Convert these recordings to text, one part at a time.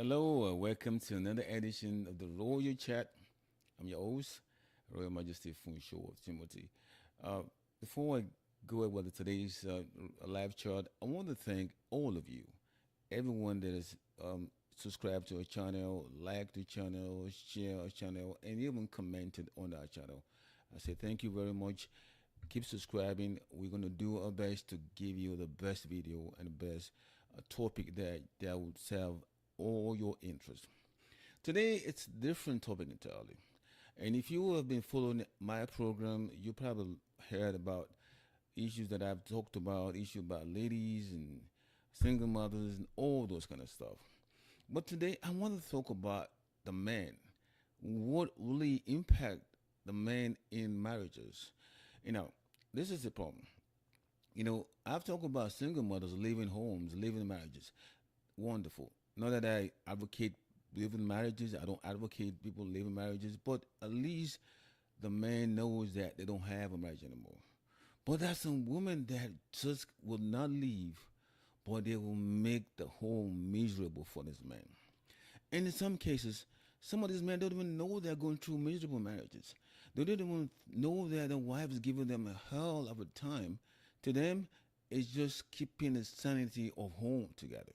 Hello, welcome to another edition of the Royal Chat. I'm your host, Royal Majesty Funsho of Timothy. Uh, Before I go with today's live chat, I want to thank all of you, everyone that is subscribed to our channel, liked the channel, share our channel, and even commented on our channel. I say thank you very much. Keep subscribing. We're going to do our best to give you the best video and the best topic that would serve all your interests. Today it's different topic entirely. And if you have been following my program, you probably heard about issues that I've talked about, issues about ladies and single mothers and all those kind of stuff. But today I want to talk about the man. What really impact the man in marriages? You know, this is the problem. I've talked about single mothers living homes, living marriages. Wonderful. Not that I advocate living marriages. I don't advocate people living marriages, but at least the man knows that they don't have a marriage anymore. But there's some women that just will not leave, but they will make the home miserable for this man. And in some cases, some of these men don't even know they're going through miserable marriages. They don't even know that the wife is giving them a hell of a time. To them, it's just keeping the sanity of home together.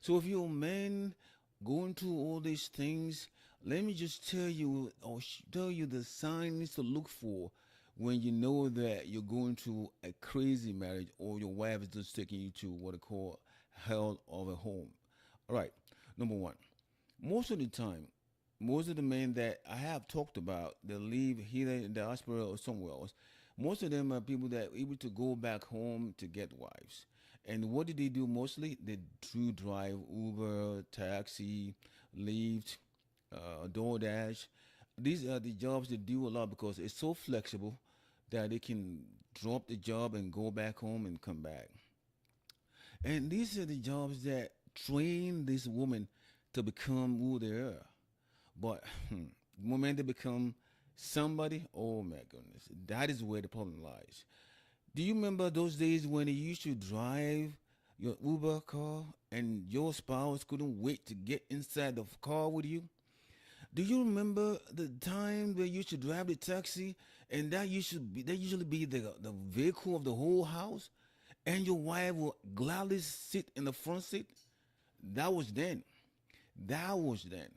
So if you're a man going through all these things, let me just tell you or tell you the signs to look for when you know that you're going through a crazy marriage or your wife is just taking you to what I call hell of a home. All right, number one, most of the time, most of the men that I have talked about that live either in the diaspora or somewhere else, most of them are people that are able to go back home to get wives. And what did they do mostly? They do drive Uber, taxi, Lyft, DoorDash. These are the jobs they do a lot because it's so flexible that they can drop the job and go back home and come back. And these are the jobs that train this woman to become who they are. But the moment they become somebody, oh my goodness, that is where the problem lies. Do you remember those days when you used to drive your Uber car and your spouse couldn't wait to get inside the car with you? Do you remember the time where you used to drive the taxi and that usually be the vehicle of the whole house and your wife will gladly sit in the front seat? That was then. That was then.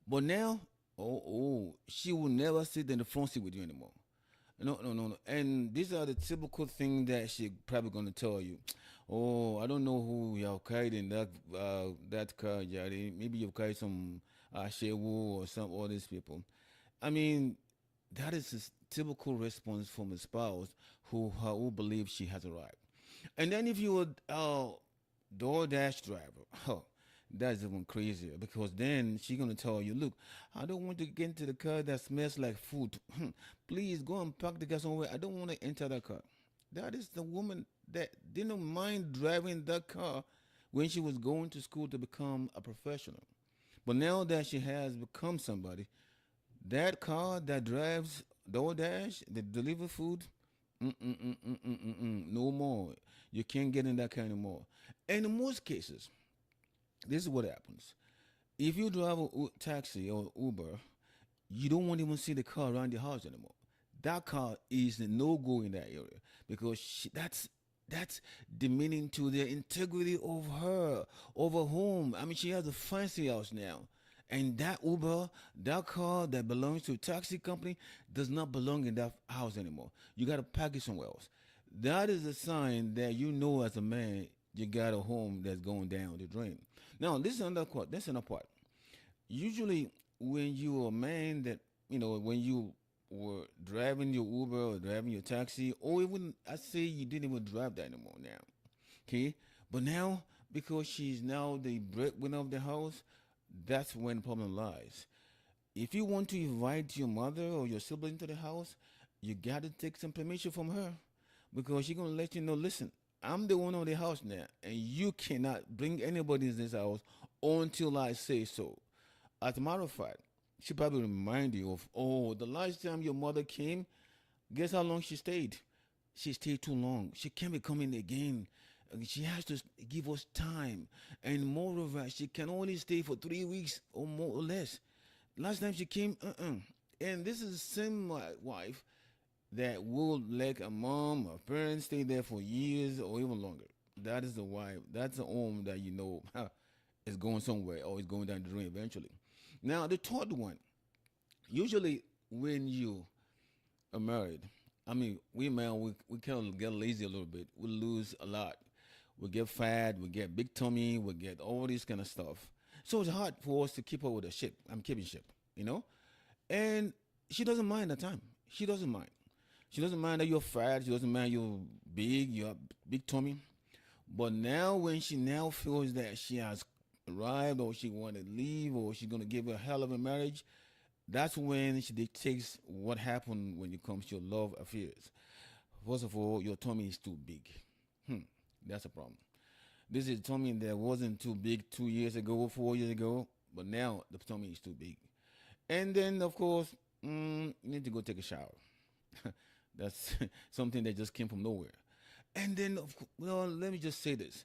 But now, she will never sit in the front seat with you anymore. No, no, no, no. And these are the typical things that she probably gonna tell you. Oh, I don't know who you have carried in that car, Jari. Maybe you've carried some Shewu or some all these people. I mean, that is a typical response from a spouse who believes she has arrived. And then if you were DoorDash driver, oh, that's even crazier because then she's gonna tell you, look, I don't want to get into the car that smells like food. Please go and park the car somewhere. I don't want to enter that car. That is the woman that didn't mind driving that car when she was going to school to become a professional. But now that she has become somebody, that car that drives DoorDash, that deliver food, no more. You can't get in that car anymore. And in most cases, this is what happens. If you drive a taxi or Uber, you don't want to even see the car around your house anymore. That car is a no go in that area because that's demeaning to the integrity of her home. I mean, she has a fancy house now, and that Uber, that car that belongs to a taxi company, does not belong in that house anymore. You got to pack it somewhere else. That is a sign that you know as a man you got a home that's going down the drain. Now, this is another part. That's another part. Usually, when you're a man that when you were driving your Uber or driving your taxi, or even I say you didn't even drive that anymore now. Okay, but now because she's now the breadwinner of the house, that's when the problem lies. If you want to invite your mother or your sibling to the house, you got to take some permission from her because she's gonna let you know. Listen, I'm the one of the house now, and you cannot bring anybody in this house until I say so. As a matter of fact, she probably remind you of, oh, the last time your mother came, guess how long she stayed? She stayed too long. She can't be coming again. She has to give us time, and moreover, she can only stay for 3 weeks or more or less. Last time she came, and this is the same wife that will let a mom or parents stay there for years or even longer. That is the wife. That's the home that you know is going somewhere or is going down the drain eventually. Now the third one, usually when you are married, I mean, we men we kind of get lazy a little bit. We lose a lot. We get fat. We get big tummy. We get all this kind of stuff. So it's hard for us to keep up with the ship. I'm keeping ship, you know. And she doesn't mind the time. She doesn't mind. She doesn't mind that you're fat. She doesn't mind you're big. You have big tummy. But now, when she now feels that she has arrived, or she want to leave, or she's gonna give a hell of a marriage, that's when she dictates what happened when it comes to your love affairs. First of all, your tummy is too big. Hmm, that's a problem. This is tummy that wasn't too big 2 years ago, 4 years ago, but now the tummy is too big. And then, of course, you need to go take a shower. That's something that just came from nowhere. And then, well, let me just say this.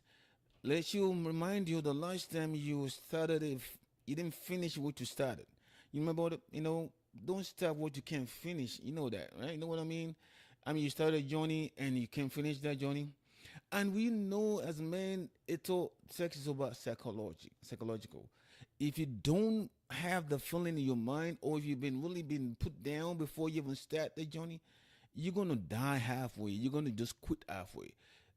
Let you remind you the last time you started, if you didn't finish what you started. You remember, don't start what you can't finish. You know that, right? You know what I mean? I mean, you started a journey and you can't finish that journey. And we know as men, it's all sex is about psychological. If you don't have the feeling in your mind, or if you've been really been put down before you even start the journey, you're gonna die halfway. You're gonna just quit halfway.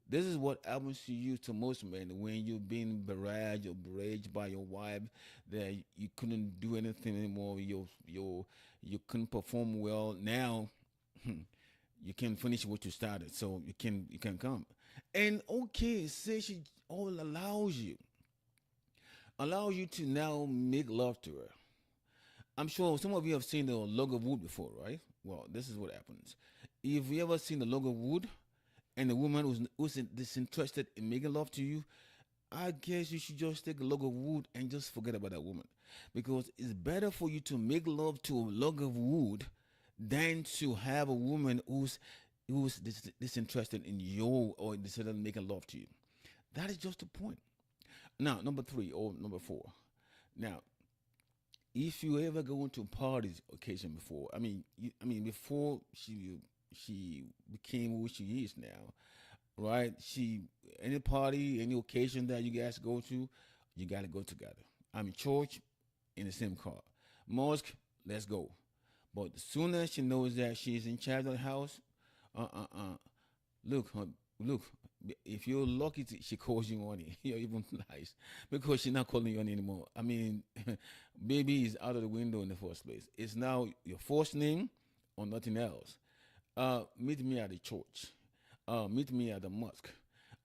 This is what happens to you, to most men, when you've been barraged or barraged by your wife, that you couldn't do anything anymore. You couldn't perform well. Now you can finish what you started, so you can come. And okay, say she all allows you to now make love to her. I'm sure some of you have seen the log of wood before, right? Well, this is what happens. If you ever seen the log of wood and the woman who's disinterested in making love to you, I guess you should just take a log of wood and just forget about that woman. Because it's better for you to make love to a log of wood than to have a woman who's disinterested in you or disinterested in making love to you. That is just the point. Now, number three or number four. Now, if you ever go into parties occasion before, I mean before she became who she is now, right? She any party, any occasion that you guys go to, you gotta go together. I mean church in the same car, mosque, let's go. But as soon as she knows that she's in charge of the house, look, look. If you're lucky, she calls you on it. You're even nice because she's not calling you on anymore. I mean, baby is out of the window in the first place. It's now your first name or nothing else. Meet me at the church. Meet me at the mosque.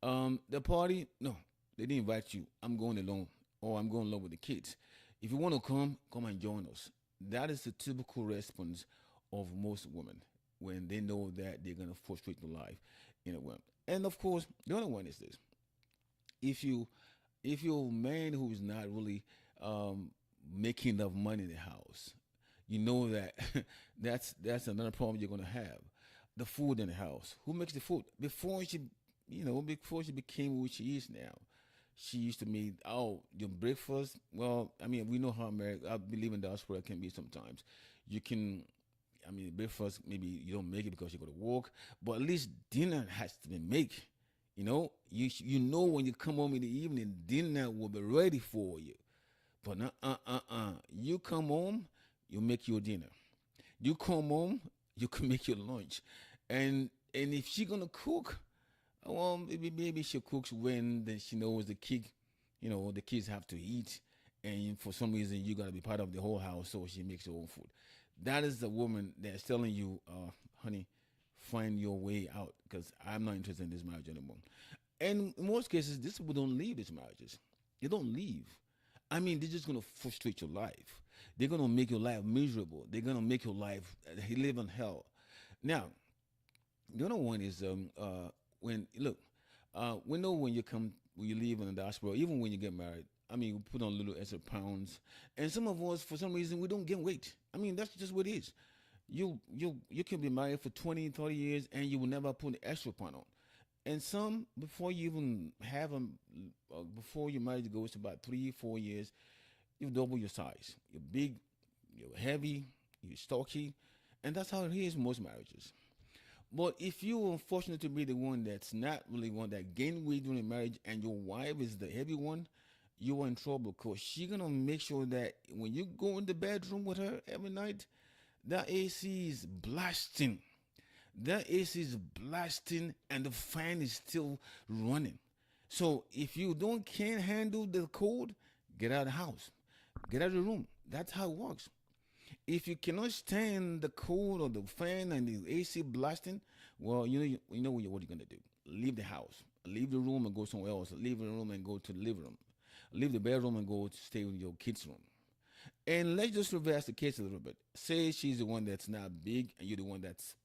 The party, no, they didn't invite you. I'm going alone, or I'm going along with the kids. If you want to come and join us. That is the typical response of most women when they know that they're gonna frustrate the life in a woman. And of course, the other one is this: if you if you're a man who's not really making enough money in the house, you know that that's another problem you're gonna have. The food in the house. Who makes the food? Before she became who she is now, she used to make your breakfast. Well, I mean, we know how America. I believe in diaspora can be sometimes. You can, I mean, breakfast maybe you don't make it because you go to work, but at least dinner has to be made. You know when you come home in the evening, dinner will be ready for you. But you come home, you make your dinner. You come home, you can make your lunch, and if she gonna cook, well, maybe she cooks when she knows the kids have to eat, and for some reason you gotta be part of the whole house, so she makes her own food. That is the woman that's telling you, honey, find your way out, because I'm not interested in this marriage anymore. And in most cases, these people don't leave these marriages. They don't leave. I mean, they're just gonna frustrate your life. They're gonna make your life miserable. They're gonna make your life live in hell. Now, the other one is when look, we know when you live in the diaspora, even when you get married. I mean, we put on a little extra pounds, and some of us, for some reason, we don't gain weight. I mean, that's just what it is. You can be married for 20, 30 years, and you will never put an extra pound on. And some before you even have them, before your marriage goes to about 3, 4 years, you double your size. You're big, you're heavy, you're stocky, and that's how it is in most marriages. But if you're unfortunate to be the one that's not really one that gain weight during marriage, and your wife is the heavy one, you are in trouble because she gonna make sure that when you go in the bedroom with her every night, that AC is blasting. That AC is blasting, and the fan is still running. So if you don't can't handle the cold, get out of the house, get out of the room. That's how it works. If you cannot stand the cold or the fan and the AC blasting, well, you know what you're gonna do. Leave the house, leave the room and go somewhere else. Leave the room and go to the living room. Leave the bedroom and go to stay with your kids' room. And let's just reverse the case a little bit. Say she's the one that's not big, and you're the one that's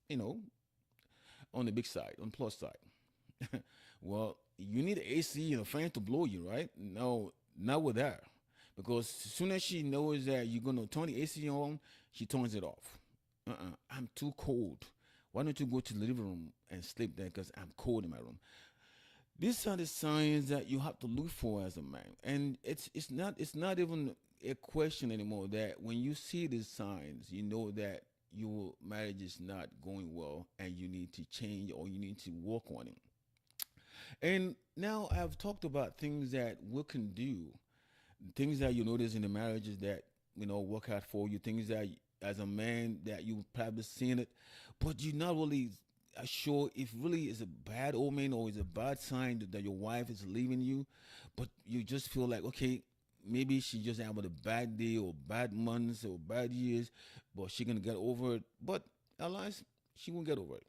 on the big side, on the plus side. Well, you need AC and a fan to blow you, right? No, not with her. Because as soon as she knows that you're going to turn the AC on, she turns it off. I'm too cold. Why don't you go to the living room and sleep there? Because I'm cold in my room. These are the signs that you have to look for as a man. And it's not even a question anymore that when you see these signs, you know that your marriage is not going well and you need to change or you need to work on it. And now I've talked about things that we can do, things that you notice in the marriages that work out for you, things that as a man that you probably seen it, but you're not really sure if really is a bad omen or is a bad sign that your wife is leaving you, but you just feel like okay, maybe she just having a bad day or bad months or bad years, but she gonna get over it. But alas, she won't get over it.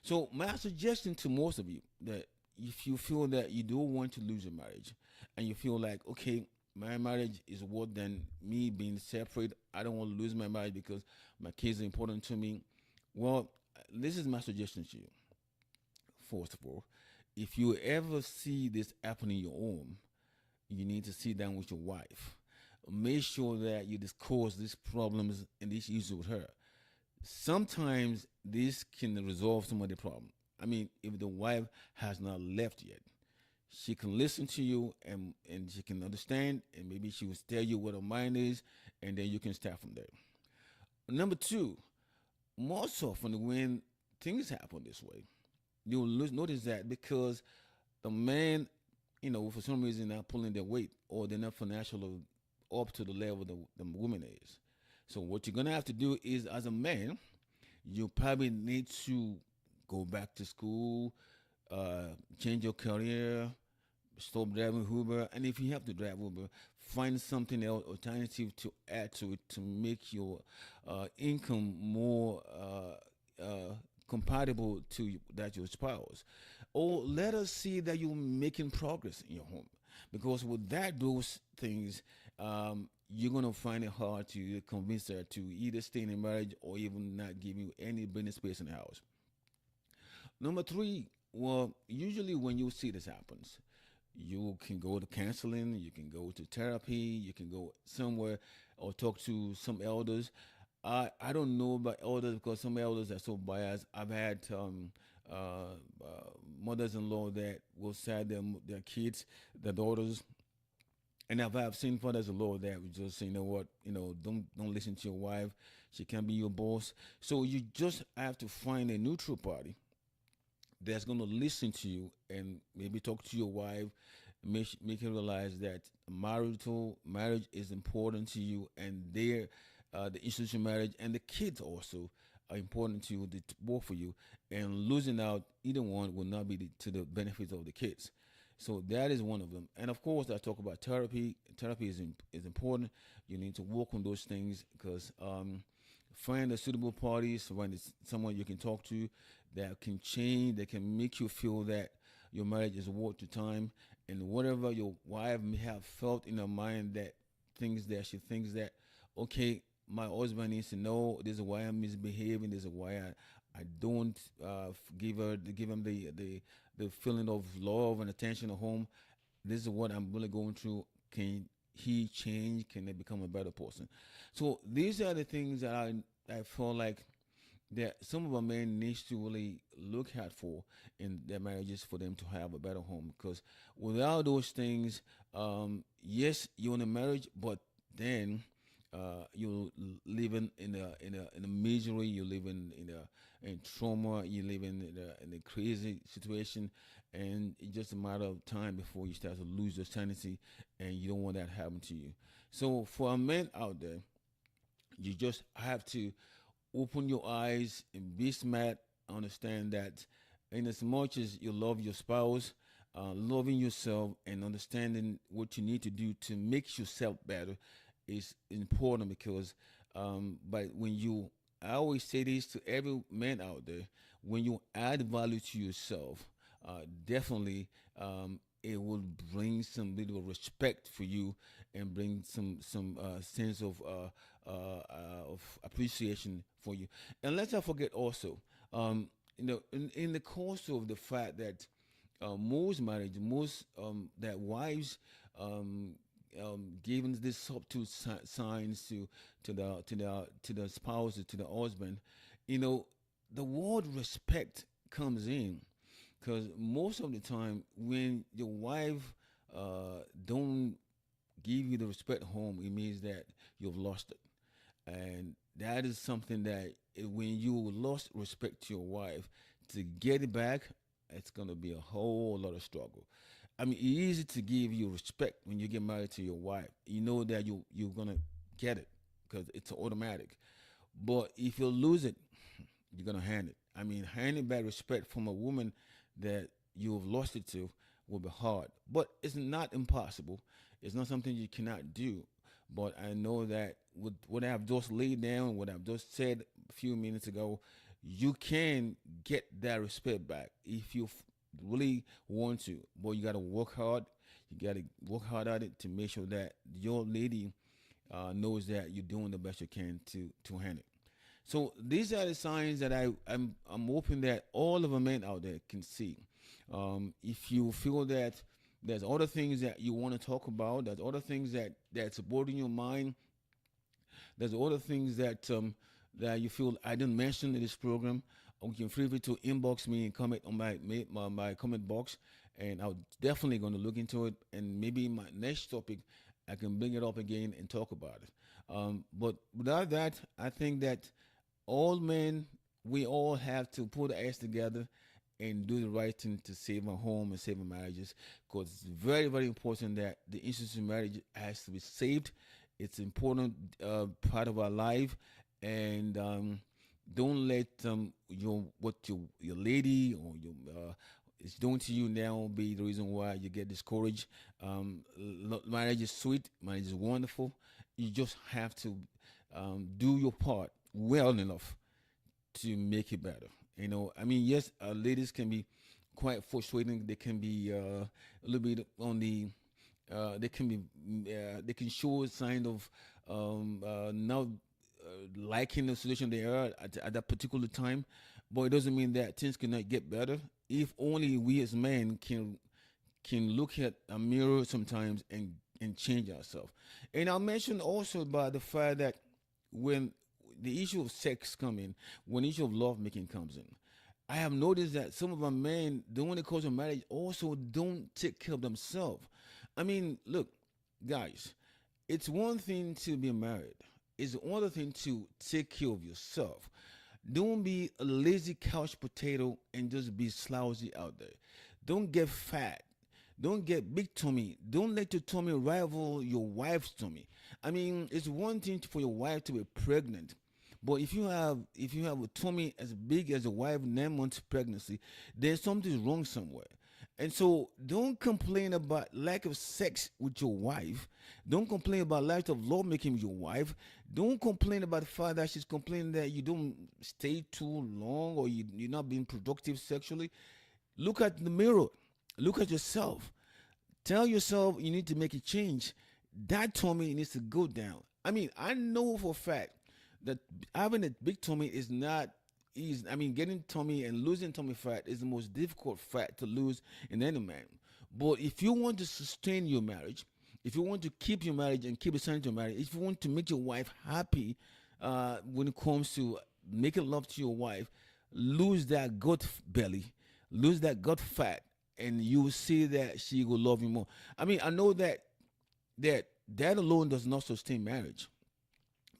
So my suggestion to most of you that if you feel that you don't want to lose your marriage and you feel like, okay, my marriage is worse than me being separate. I don't want to lose my marriage because my kids are important to me. Well, this is my suggestion to you. First of all, if you ever see this happen in your home, you need to sit down with your wife. Make sure that you discuss these problems and these issues with her. Sometimes this can resolve some of the problem. I mean, if the wife has not left yet, she can listen to you and she can understand, and maybe she will tell you what her mind is, and then you can start from there. Number two, most often when things happen this way, you'll notice that because the man, for some reason not pulling their weight or they're not financially up to the level the woman is. So what you're gonna have to do is, as a man, you probably need to go back to school, change your career, stop driving Uber, and if you have to drive Uber, find something else alternative to add to it to make your income more compatible to that your spouse. Or let us see that you're making progress in your home, because with that those things, you're gonna find it hard to convince her to either stay in a marriage or even not give you any business space in the house. Number three, well, usually when you see this happens, you can go to counseling, you can go to therapy, you can go somewhere or talk to some elders. I don't know about elders because some elders are so biased. I've had mothers-in-law that will side their kids, their daughters, and I've seen fathers-in-law that would just say, you know what, don't listen to your wife. She can't be your boss. So you just have to find a neutral party that's going to listen to you and maybe talk to your wife, make you realize that marital marriage is important to you, and the institutional marriage and the kids also are important to you, both for you, and losing out either one will not be to the benefits of the kids. So that is one of them. And of course, I talk about therapy. Therapy is important. You need to work on those things because find a suitable party, find someone you can talk to that can change, that can make you feel that your marriage is worth your time, and whatever your wife may have felt in her mind that things that she thinks that okay, my husband needs to know this is why I'm misbehaving, this is why I don't give him the feeling of love and attention at home. This is what I'm really going through. Can he change? Can they become a better person? So these are the things that I feel like that some of our men needs to really look out for in their marriages for them to have a better home. Because without those things, yes, you're in a marriage, but then you're living in a misery. You're living in trauma. You're living in a crazy situation, and it's just a matter of time before you start to lose your sanity, and you don't want that to happen to you. So for a man out there, you just have to open your eyes and be smart. Understand that in as much as you love your spouse, loving yourself and understanding what you need to do to make yourself better is important because but when you I always say this to every man out there, when you add value to yourself, definitely it will bring some little respect for you and bring some sense of appreciation for you. And let's not forget also, in the course of the fact that most marriage, most that wives um, giving this subtle signs to the spouse, to the husband, you know, the word respect comes in because most of the time when your wife don't give you the respect home, it means that you've lost it. And that is something that when you lost respect to your wife, to get it back, it's gonna be a whole lot of struggle. I mean, it's easy to give you respect when you get married to your wife. You know that you're gonna get it because it's automatic. But if you lose it, you're gonna hand it. I mean, handing back respect from a woman that you've lost it to will be hard, but it's not impossible. It's not something you cannot do. But I know that with what I've just laid down, what I've just said a few minutes ago, you can get that respect back if you really want to. But you got to work hard. You got to work hard at it to make sure that your lady knows that you're doing the best you can to handle it. So these are the signs that I'm hoping that all of the men out there can see. If you feel that there's other things that you want to talk about, there's other things that's bothering your mind, there's other things that you feel I didn't mention in this program, you can feel free to inbox me and comment on my comment box, and I'm definitely going to look into it. And maybe in my next topic, I can bring it up again and talk about it. But without that, I think that all men, we all have to put our heads together and do the right thing to save our home and save our marriages, because it's very, very important that the institution of marriage has to be saved. It's important part of our life, and don't let your lady or your is doing to you now be the reason why you get discouraged. Marriage is sweet, marriage is wonderful. You just have to do your part well enough to make it better. I mean, yes, ladies can be quite frustrating. They can be a little bit on the. They can show a sign of not liking the situation they are at that particular time, but it doesn't mean that things cannot get better. If only we as men can look at a mirror sometimes and change ourselves. And I mentioned also about the fact that when the issue of sex come in, when the issue of love making comes in, I have noticed that some of our men, during the course of marriage, also don't take care of themselves. I mean, look, guys, it's one thing to be married. It's another thing to take care of yourself. Don't be a lazy couch potato and just be lousy out there. Don't get fat. Don't get big tummy. Don't let your tummy rival your wife's tummy. I mean, it's one thing for your wife to be pregnant, but if you have a tummy as big as your wife 9 months pregnancy, then something's wrong somewhere. And so don't complain about lack of sex with your wife. Don't complain about lack of love making with your wife. Don't complain about the fact that she's complaining that you don't stay too long or you're not being productive sexually. Look at the mirror. Look at yourself. Tell yourself you need to make a change. That tummy needs to go down. I mean, I know for a fact that having a big tummy is not easy. I mean, getting tummy and losing tummy fat is the most difficult fat to lose in any man. But if you want to sustain your marriage, if you want to keep your marriage and keep the sanity of your marriage, if you want to make your wife happy when it comes to making love to your wife, lose that gut belly, lose that gut fat, and you will see that she will love you more. I mean, I know that alone does not sustain marriage,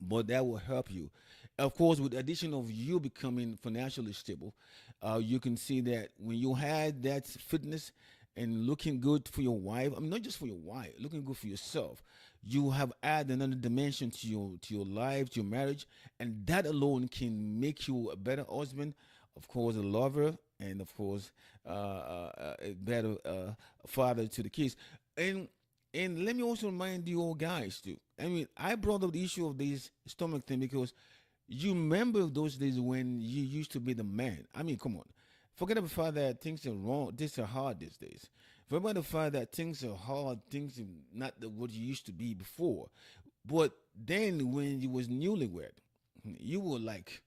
but that will help you. Of course, with the addition of you becoming financially stable, you can see that when you had that fitness and looking good for your wife, I mean, not just for your wife, looking good for yourself, you have added another dimension to your life, to your marriage, and that alone can make you a better husband, of course, a lover, and of course, a better father to the kids. And and let me also remind you all guys too. I mean, I brought up the issue of this stomach thing because you remember those days when you used to be the man. I mean, come on. Forget about the fact that things are wrong, things are hard these days. Forget about the fact that things are hard, things are not what you used to be before. But then when you was newlywed, you were like,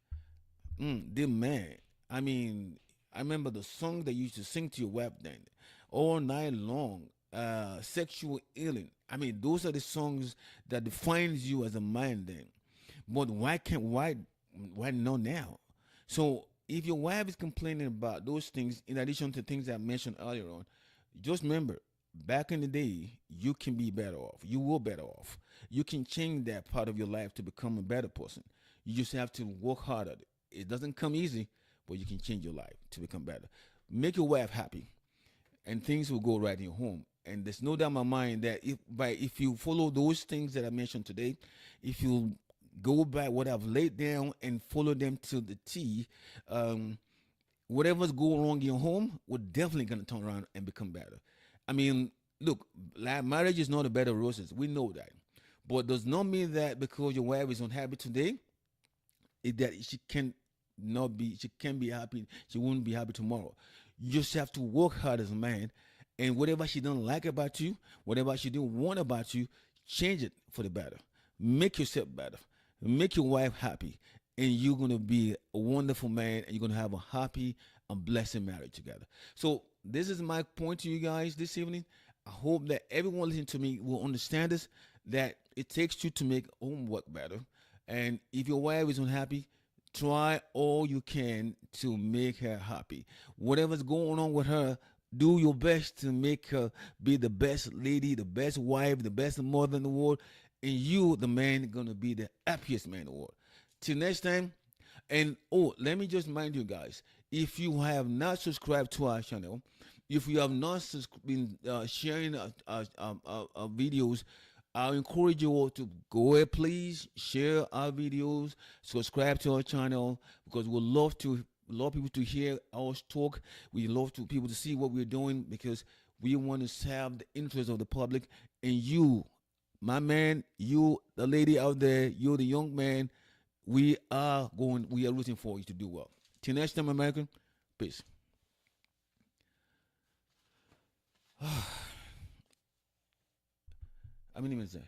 the man. I mean, I remember the song that you used to sing to your wife then, all night long. Sexual healing. I mean, those are the songs that defines you as a man then. But why not now? So if your wife is complaining about those things, in addition to things I mentioned earlier on, just remember, back in the day, you can be better off. You were better off. You can change that part of your life to become a better person. You just have to work hard at it. It doesn't come easy, but you can change your life to become better. Make your wife happy, and things will go right in your home. And there's no doubt in my mind that if you follow those things that I mentioned today, if you go by what I've laid down and follow them to the T, um, whatever's going wrong in your home, we're definitely gonna turn around and become better. I mean, look, marriage is not a bed of roses. We know that, but does not mean that because your wife is unhappy today, that she can be happy. She won't be happy tomorrow. You just have to work hard as a man, and whatever she don't like about you, whatever she don't want about you, change it for the better. Make yourself better. Make your wife happy, and you're gonna be a wonderful man, and you're gonna have a happy and blessed marriage together. So this is my point to you guys this evening. I hope that everyone listening to me will understand this. That it takes two to make homework better, and if your wife is unhappy, try all you can to make her happy. Whatever's going on with her, do your best to make her be the best lady, the best wife, the best mother in the world. And you, the man, gonna be the happiest man in the world. Till next time. And oh, let me just remind you guys, if you have not subscribed to our channel, if you have not been sharing videos, I'll encourage you all to go ahead, please share our videos, subscribe to our channel because we love to love people to hear us talk. We love to people to see what we're doing because we want to serve the interest of the public. And you, my man, you, the lady out there, you're the young man. We are rooting for you to do well. Till next time, American. Peace. How many minutes there?